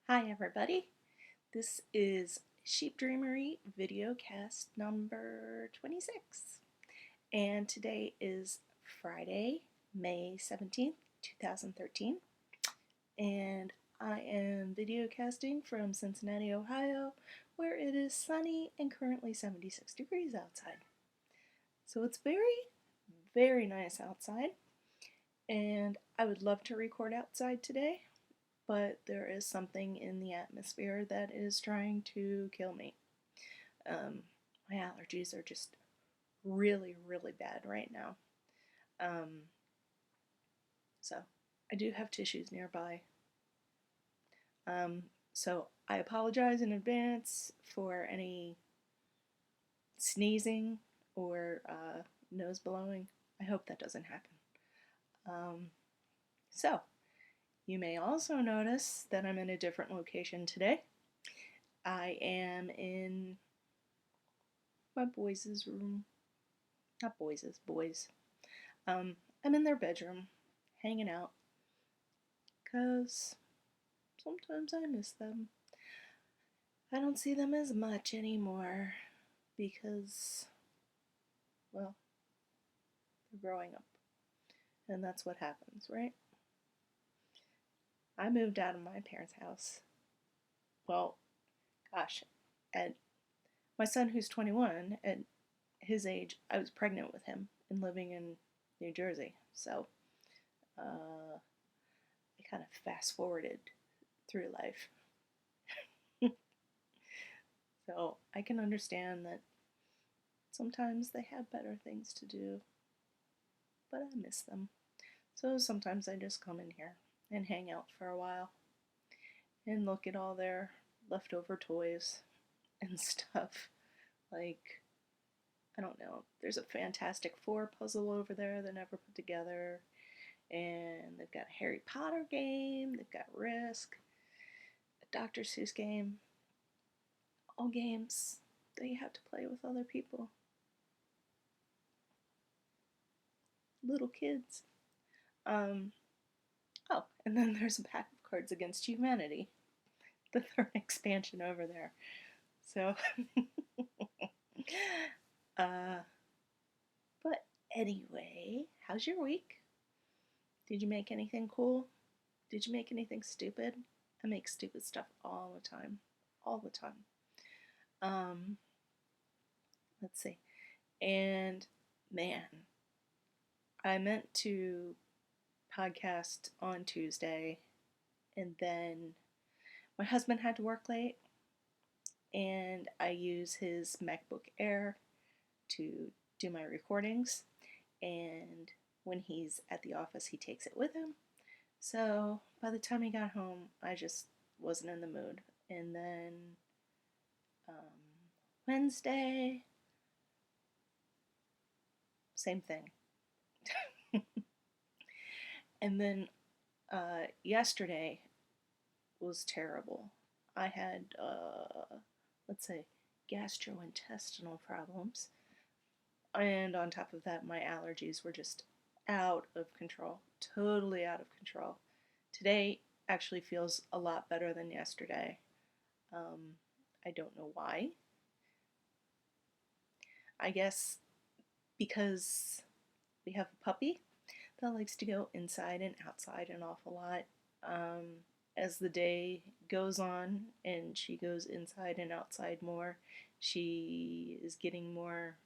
Hi everybody, this is SheepDreamery Videocast number 26, and today is Friday, May 17th, 2013, and I am videocasting from Cincinnati, Ohio, where it is sunny and currently 76 degrees outside. So it's very, very nice outside, and I would love to record outside today, but there is something in the atmosphere that is trying to kill me. My allergies are just really, really bad right now. Um, so I do have tissues nearby. So I apologize in advance for any sneezing or nose blowing. I hope that doesn't happen. So you may also notice that I'm in a different location today. I am in my boys' room. Not boys', boys. I'm in their bedroom, hanging out, because sometimes I miss them. I don't see them as much anymore because, well, they're growing up. And that's what happens, right? I moved out of my parents' house. Well, gosh, at my son, who's 21, at his age, I was pregnant with him and living in New Jersey. So I kind of fast forwarded through life. So I can understand that sometimes they have better things to do, but I miss them. So sometimes I just come in here and hang out for a while and look at all their leftover toys and stuff. Like, I don't know, there's a Fantastic Four puzzle over there they never put together, and they've got a Harry Potter game, they've got Risk, a Dr. Seuss game, all games that you have to play with other people. Little kids. Oh, and then there's a pack of Cards Against Humanity, the third expansion over there. So, uh, but anyway, how's your week? Did you make anything cool? Did you make anything stupid? I make stupid stuff all the time. All the time. Um, let's see. And man, I meant to podcast on Tuesday, and then my husband had to work late, and I use his MacBook Air to do my recordings, and when he's at the office, he takes it with him. So by the time he got home, I just wasn't in the mood. And then Wednesday, same thing. And then yesterday was terrible. I had, let's say, gastrointestinal problems. And on top of that, my allergies were just out of control. Totally out of control. Today actually feels a lot better than yesterday. I don't know why. I guess because we have a puppy that likes to go inside and outside an awful lot. As the day goes on and she goes inside and outside more, she is getting more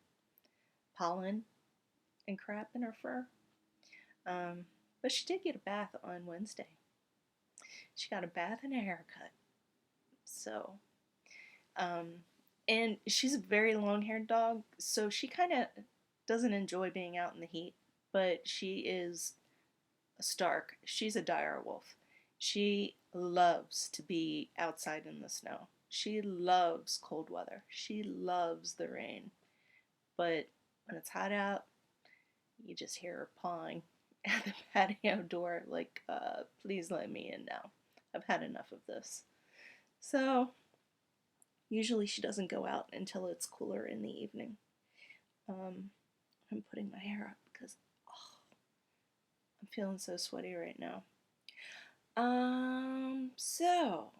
pollen and crap in her fur. But she did get a bath on Wednesday. She got a bath and a haircut. So, and she's a very long-haired dog, so she kind of doesn't enjoy being out in the heat, but she is a Stark. She's a dire wolf. She loves to be outside in the snow. She loves cold weather. She loves the rain. But when it's hot out, you just hear her pawing at the patio door like, please let me in now. I've had enough of this. So, usually she doesn't go out until it's cooler in the evening. I'm putting my hair up because I'm feeling so sweaty right now. So,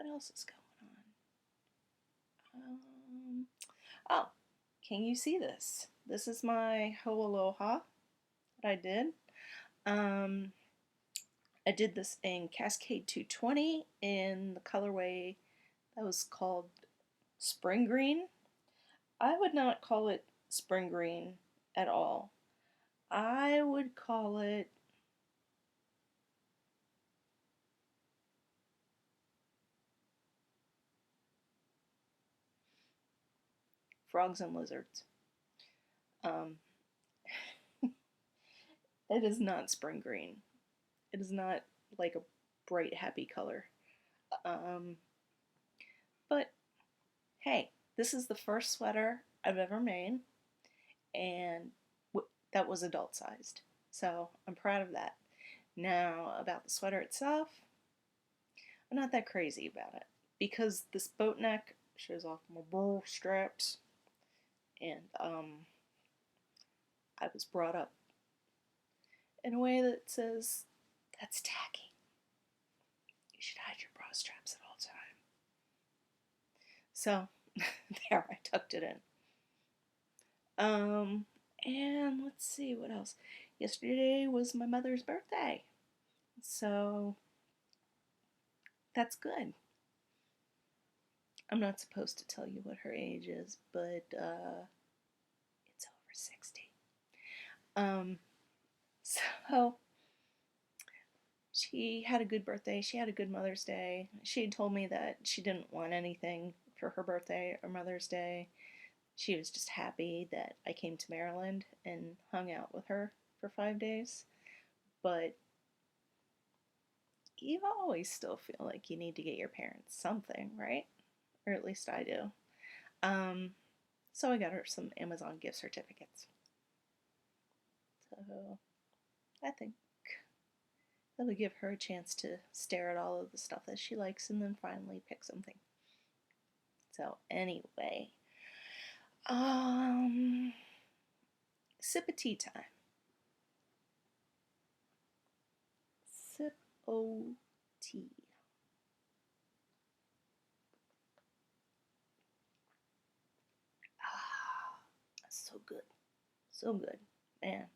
What else is going on? Oh, can you see this? This is my Ho Aloha that I did. I did this in Cascade 220 in the colorway that was called Spring Green. I would not call it Spring Green at all. I would call it Frogs and Lizards. Um, it is not spring green. It is not like a bright, happy color. Um, but hey, this is the first sweater I've ever made, and that was adult sized. So I'm proud of that. Now, about the sweater itself, I'm not that crazy about it because this boat neck shows off my bull straps, and I was brought up in a way that says that's tacky. You should hide your bra straps at all times. So there, I tucked it in. And let's see what else. Yesterday was my mother's birthday, so that's good. I'm not supposed to tell you what her age is, but it's over 60. So she had a good birthday. She had a good Mother's Day. She had told me that she didn't want anything for her birthday or Mother's Day. She was just happy that I came to Maryland and hung out with her for 5 days. But you always still feel like you need to get your parents something, right? Or at least I do. So I got her some Amazon gift certificates. So I think that'll give her a chance to stare at all of the stuff that she likes and then finally pick something. So anyway, sip of tea time. Sip o tea. Ah, so good. So good. Man,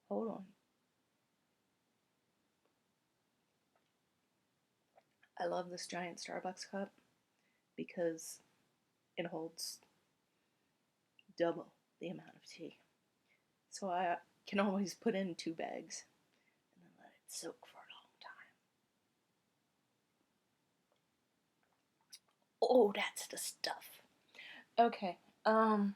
hold on. I love this giant Starbucks cup because it holds double the amount of tea. So I can always put in 2 bags and then let it soak for a long time. Oh, that's the stuff. Okay. And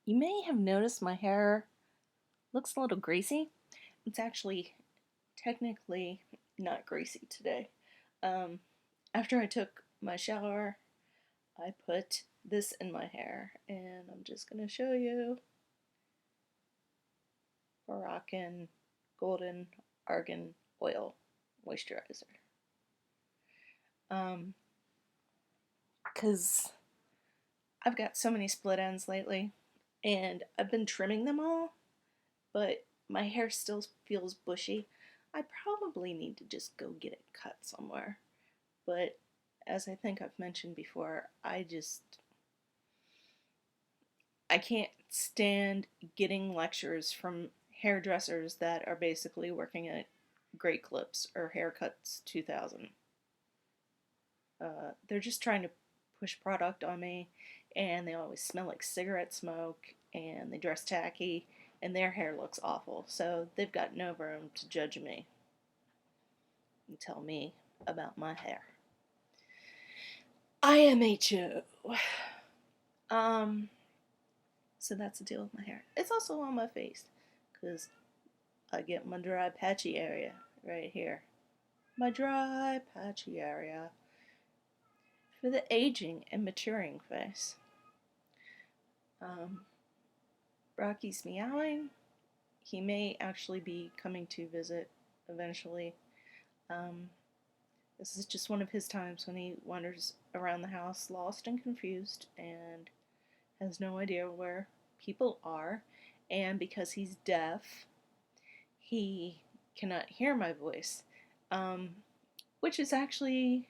you may have noticed my hair looks a little greasy. It's actually technically not greasy today. Um, After I took my shower, I put this in my hair, and I'm just gonna show you. Moroccan Golden Argan Oil Moisturizer. Because I've got so many split ends lately, and I've been trimming them all, but my hair still feels bushy. I probably need to just go get it cut somewhere. But as I think I've mentioned before, I can't stand getting lectures from hairdressers that are basically working at Great Clips or Haircuts 2000. They're just trying to push product on me, and they always smell like cigarette smoke, and they dress tacky, and their hair looks awful. So they've got no room to judge me and tell me about my hair. IMHO. So that's the deal with my hair. It's also on my face, because I get my dry patchy area right here. My dry patchy area for the aging and maturing face. Rocky's meowing. He may actually be coming to visit eventually. This is just one of his times when he wanders around the house lost and confused and has no idea where people are. And because he's deaf, he cannot hear my voice. um, which is actually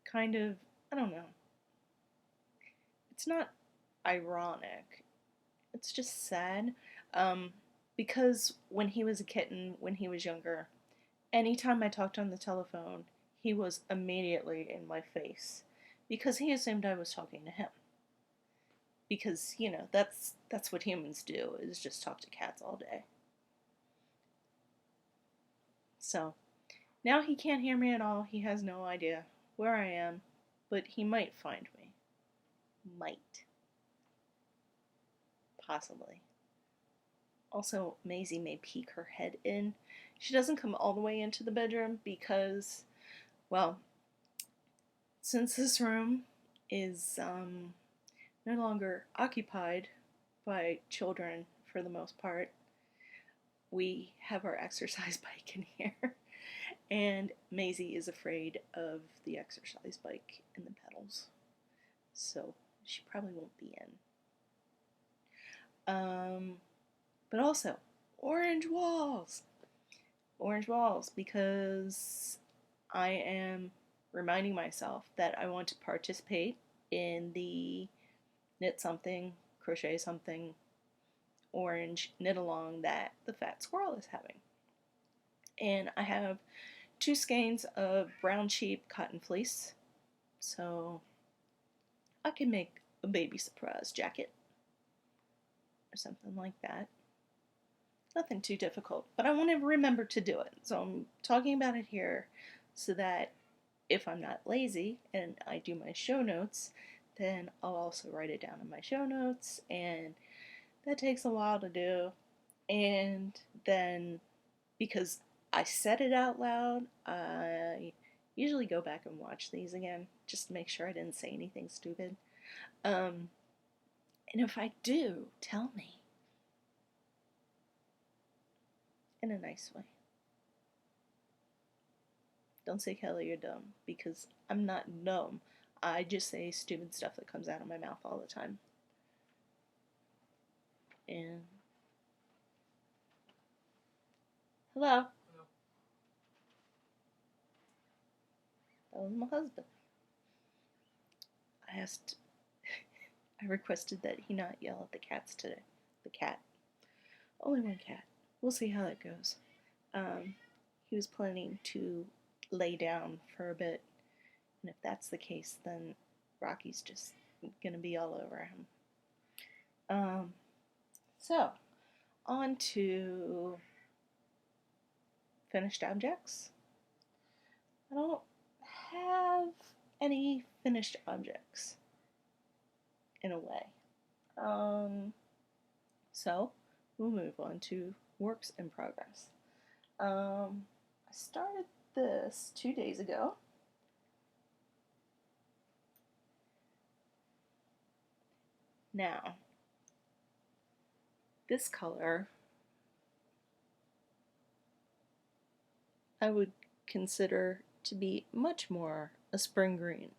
kind of, I don't know, it's not ironic, it's just sad, um, because when he was a kitten, when he was younger, anytime I talked on the telephone, he was immediately in my face because he assumed I was talking to him. Because, that's what humans do, is just talk to cats all day. So, now he can't hear me at all. He has no idea where I am, but he might find me. Might. Possibly. Also, Maisie may peek her head in. She doesn't come all the way into the bedroom because, well, since this room is no longer occupied by children for the most part, we have our exercise bike in here. And Maisie is afraid of the exercise bike and the pedals. So she probably won't be in. But also, orange walls. Orange walls, because I am reminding myself that I want to participate in the knit something, crochet something, orange knit along that the fat squirrel is having. And I have 2 skeins of brown sheep cotton fleece, so I can make a baby surprise jacket or something like that. Nothing too difficult, but I want to remember to do it, so I'm talking about it here so that if I'm not lazy and I do my show notes, then I'll also write it down in my show notes, and that takes a while to do. And then, because I said it out loud, I usually go back and watch these again just to make sure I didn't say anything stupid. And if I do, tell me. In a nice way. Don't say, Kelly, you're dumb, because I'm not dumb. I just say stupid stuff that comes out of my mouth all the time. And hello. That was my husband. I requested that he not yell at the cats today. The cat. Only one cat. We'll see how that goes. He was planning to lay down for a bit, and if that's the case, then Rocky's just gonna be all over him. So, on to finished objects. I don't have any finished objects, in a way. So, we'll move on to works in progress. I started this 2 days ago. Now, this color I would consider to be much more a spring green.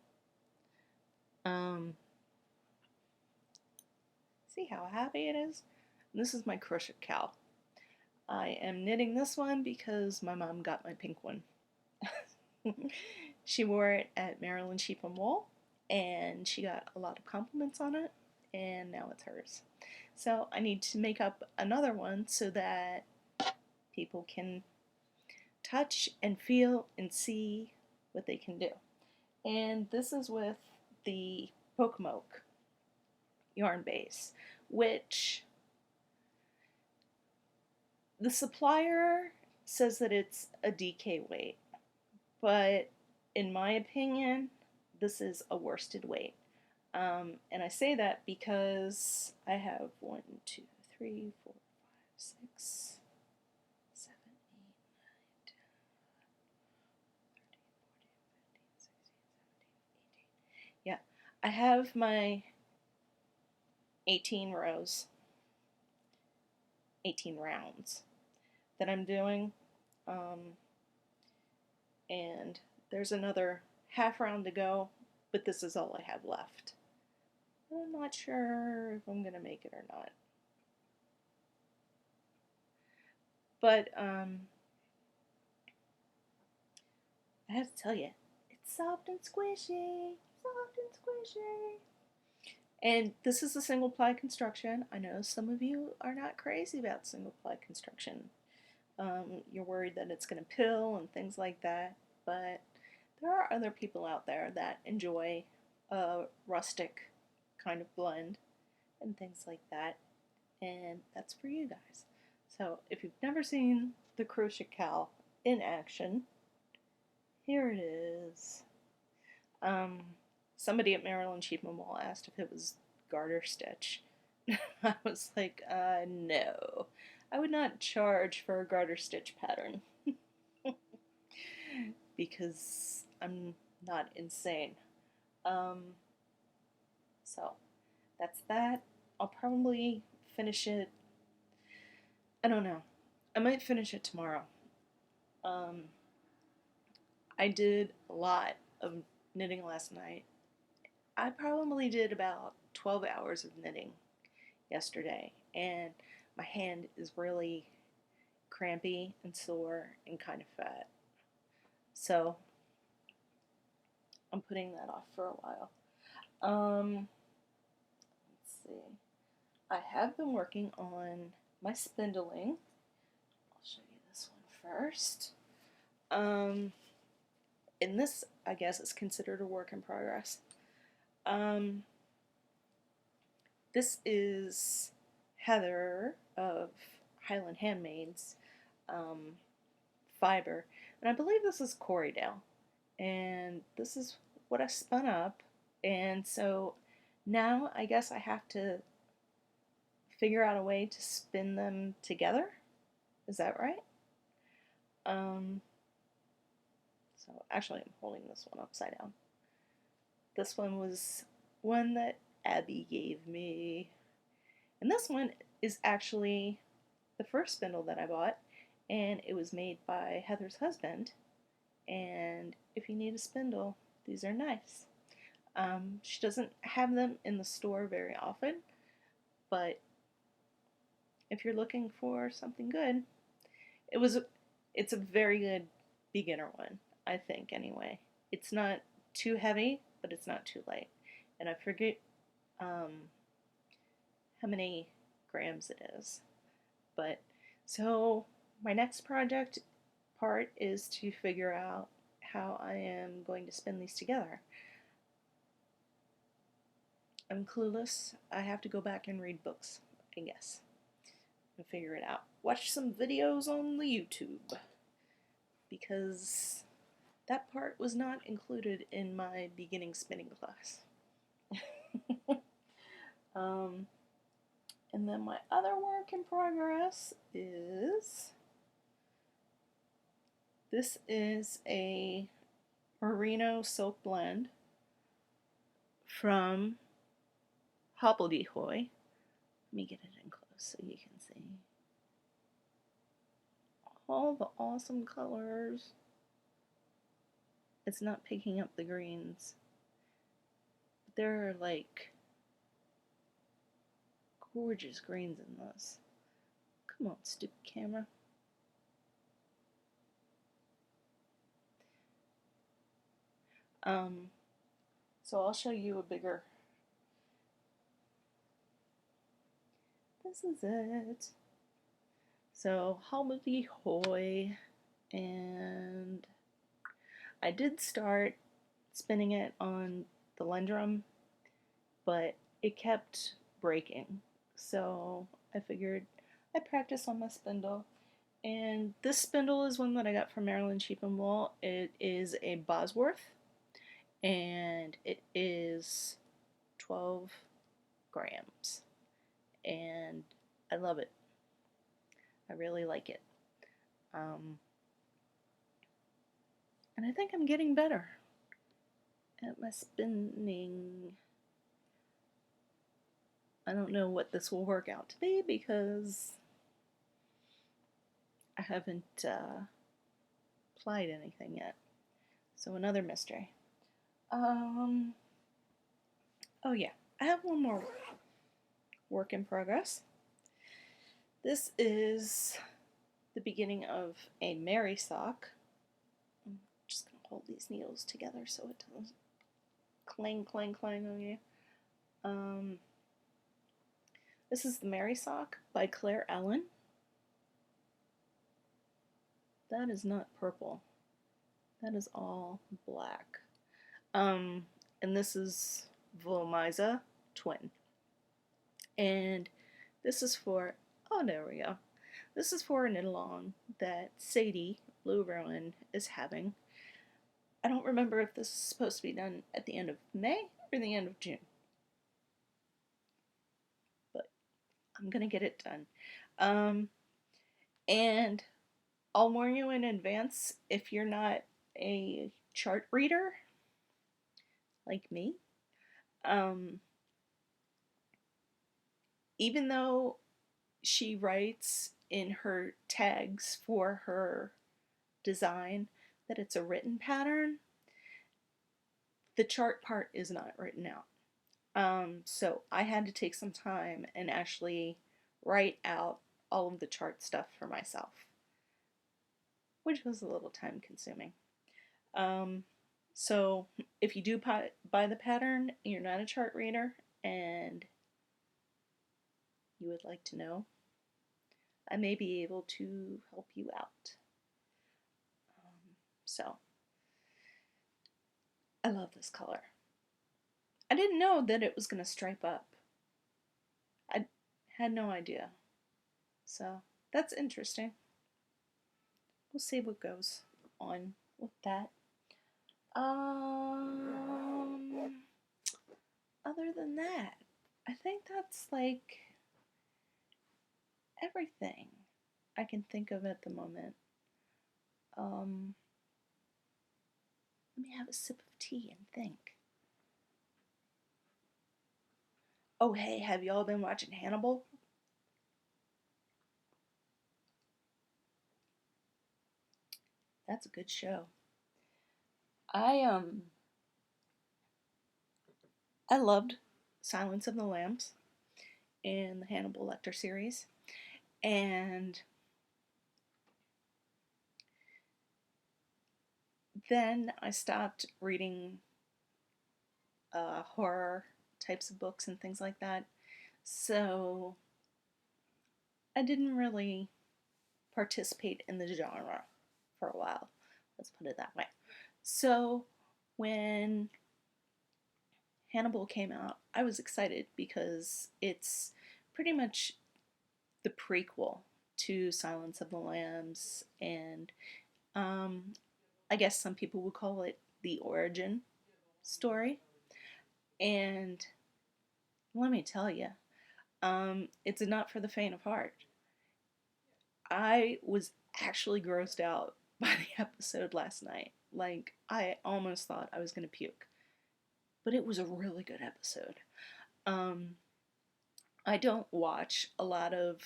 See how happy it is? This is my crochet cow. I am knitting this one because my mom got my pink one. She wore it at Maryland Sheep and Wool, and she got a lot of compliments on it, and now it's hers. So I need to make up another one so that people can touch and feel and see what they can do. And this is with the Pokemoke yarn base, which the supplier says that it's a DK weight, but in my opinion, this is a worsted weight. And I say that because I have 1, 2, 3, 4, 5, 6, 7, 8, 9, 10, 13, 14, 15, 16, 17, 18. Yeah, I have my 18 rows, 18 rounds that I'm doing. And there's another half round to go, but this is all I have left. I'm not sure if I'm going to make it or not. But I have to tell you, it's soft and squishy. Soft and squishy. And this is a single ply construction. I know some of you are not crazy about single ply construction. You're worried that it's going to pill and things like that, but there are other people out there that enjoy a rustic kind of blend and things like that, and that's for you guys. So if you've never seen the crochet cowl in action, here it is. Somebody at Maryland Sheepman Mall asked if it was garter stitch. I was like, no. I would not charge for a garter stitch pattern because I'm not insane. So that's that. I'll probably finish it. I don't know. I might finish it tomorrow. Um, I did a lot of knitting last night. I probably did about 12 hours of knitting yesterday, and my hand is really crampy and sore and kind of fat. So I'm putting that off for a while. Let's see. I have been working on my spindling. I'll show you this one first. And this, I guess, is considered a work in progress. This is Heather of Highland Handmaids fiber, and I believe this is Corriedale, and this is what I spun up, and so now I guess I have to figure out a way to spin them together. Is that right? So actually I'm holding this one upside down. This one was one that Abby gave me. And this one is actually the first spindle that I bought, and it was made by Heather's husband. And if you need a spindle, these are nice. She doesn't have them in the store very often, but if you're looking for something good, it's a very good beginner one, I think, anyway. It's not too heavy, but it's not too light. And I forget how many grams it is. But so my next project part is to figure out how I am going to spin these together. I'm clueless. I have to go back and read books, I guess, and figure it out. Watch some videos on the YouTube, because that part was not included in my beginning spinning class. And then my other work in progress is, this is a merino silk blend from Hobbledehoy. Let me get it in close so you can see all the awesome colors. It's not picking up the greens. There are like gorgeous greens in this. Come on, stupid camera. So I'll show you a bigger. This is it. So Hobbledehoy, and I did start spinning it on the Lendrum, but it kept breaking. So I figured I'd practice on my spindle. And this spindle is one that I got from Maryland Sheepman Mall. It is a Bosworth, and it is 12 grams. And I love it. I really like it. And I think I'm getting better at my spinning. I don't know what this will work out to be because I haven't applied anything yet. So another mystery. Oh yeah, I have one more work in progress. This is the beginning of a Mary sock. I'm just going to hold these needles together so it doesn't clang, clang, clang on you. This is the Mary Sock by Claire Ellen. That is not purple. That is all black. And this is Volmiza Twin. And this is for, oh, there we go. This is for a knit-along that Sadie, Blue Ruin, is having. I don't remember if this is supposed to be done at the end of May or the end of June. But I'm going to get it done. And I'll warn you in advance, if you're not a chart reader, like me, even though she writes in her tags for her design that it's a written pattern, the chart part is not written out. So I had to take some time and actually write out all of the chart stuff for myself, which was a little time consuming. So if you do buy the pattern and you're not a chart reader and you would like to know, I may be able to help you out. So I love this color. I didn't know that it was going to stripe up. I had no idea. So that's interesting. We'll see what goes on with that. Other than that, I think that's like everything I can think of at the moment. Let me have a sip of tea and think. Oh, hey, have y'all been watching Hannibal? That's a good show. I loved Silence of the Lambs in the Hannibal Lecter series, and then I stopped reading horror types of books and things like that, so I didn't really participate in the genre for a while. Let's put it that way. So when Hannibal came out, I was excited because it's pretty much the prequel to Silence of the Lambs, and I guess some people would call it the origin story. And let me tell you, it's not for the faint of heart. I was actually grossed out by the episode last night. Like, I almost thought I was going to puke. But it was a really good episode. I don't watch a lot of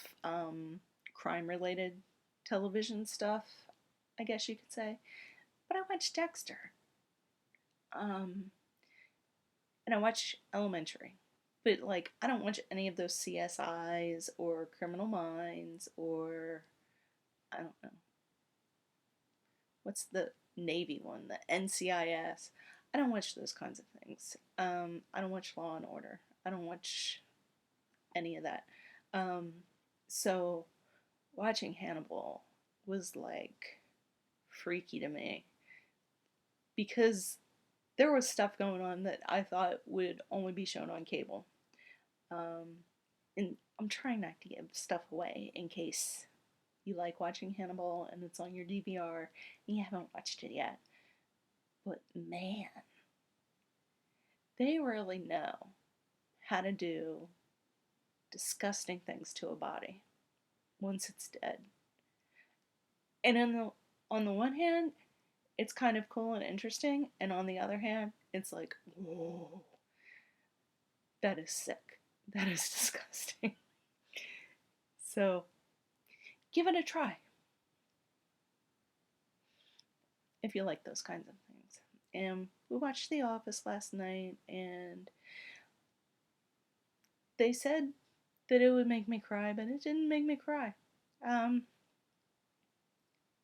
crime-related television stuff, I guess you could say. But I watch Dexter. And I watch Elementary. But, like, I don't watch any of those CSIs or Criminal Minds or, I don't know, what's the Navy one? The NCIS. I don't watch those kinds of things. I don't watch Law and Order. I don't watch any of that. So watching Hannibal was like freaky to me because there was stuff going on that I thought would only be shown on cable. And I'm trying not to give stuff away in case you like watching Hannibal and it's on your DVR and you haven't watched it yet. But man, they really know how to do disgusting things to a body once it's dead. And on the one hand, it's kind of cool and interesting, and on the other hand, it's like, whoa, that is sick. That is disgusting. So, give it a try if you like those kinds of things. And we watched The Office last night, and they said that it would make me cry, but it didn't make me cry.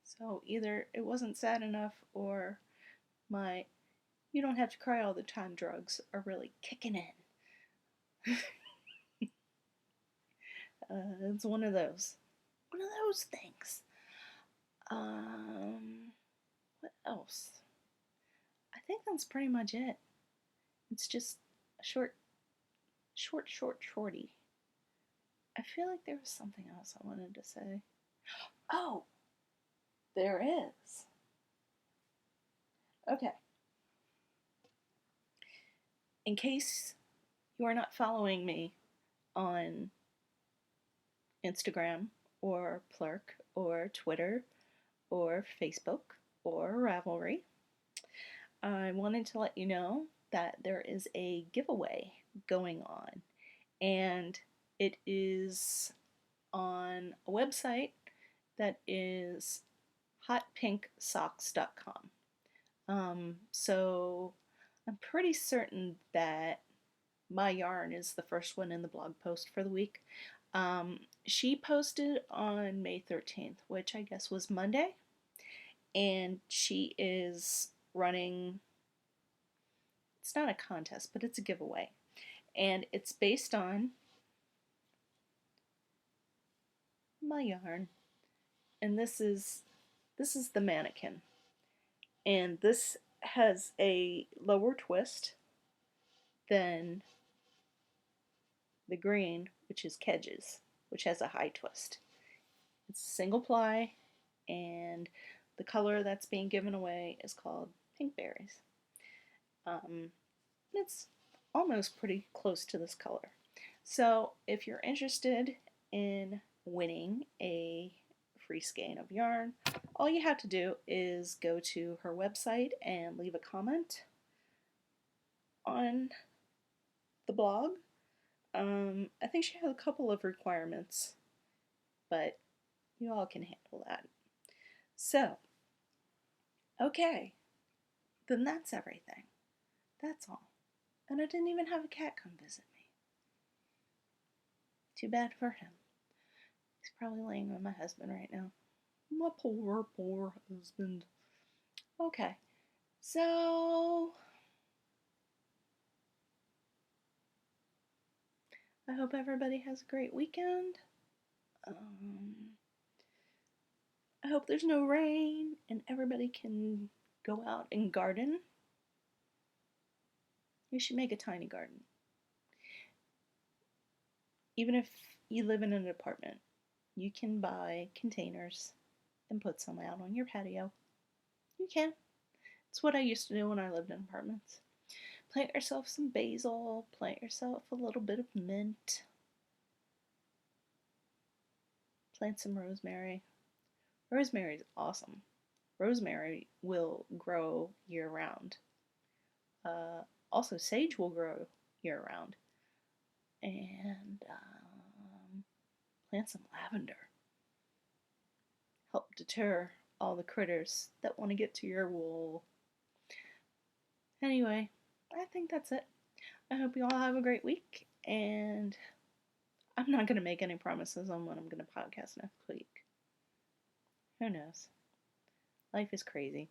So either it wasn't sad enough or My you don't have to cry all the time drugs are really kicking in. It's one of those. One of those things. What else? I think that's pretty much it. It's just a shorty. I feel like there was something else I wanted to say. Oh, there is. Okay. In case you are not following me on Instagram or Plurk or Twitter or Facebook or Ravelry, I wanted to let you know that there is a giveaway going on, and it is on a website that is hotpinksocks.com. So I'm pretty certain that my yarn is the first one in the blog post for the week. She posted on May 13th, which I guess was Monday, and she is running, it's not a contest, but it's a giveaway, and it's based on my yarn, and this is the mannequin, and this has a lower twist than the green, which is Kedges, which has a high twist. It's single ply, and the color that's being given away is called Pink Berries. It's almost pretty close to this color. So if you're interested in winning a free skein of yarn, all you have to do is go to her website and leave a comment on the blog. I think she has a couple of requirements, but you all can handle that. So, okay, then that's everything. That's all. And I didn't even have a cat come visit me. Too bad for him. He's probably laying with my husband right now. My poor husband. Okay, so I hope everybody has a great weekend. I hope there's no rain and everybody can go out and garden. We should make a tiny garden. Even if you live in an apartment, you can buy containers and put some out on your patio. You can. It's what I used to do when I lived in apartments. Plant yourself some basil, plant yourself a little bit of mint, plant some rosemary. Rosemary is awesome. Rosemary will grow year round. Also, sage will grow year round. And plant some lavender. Help deter all the critters that want to get to your wool. Anyway, I think that's it. I hope you all have a great week, and I'm not going to make any promises on when I'm going to podcast next week. Who knows? Life is crazy.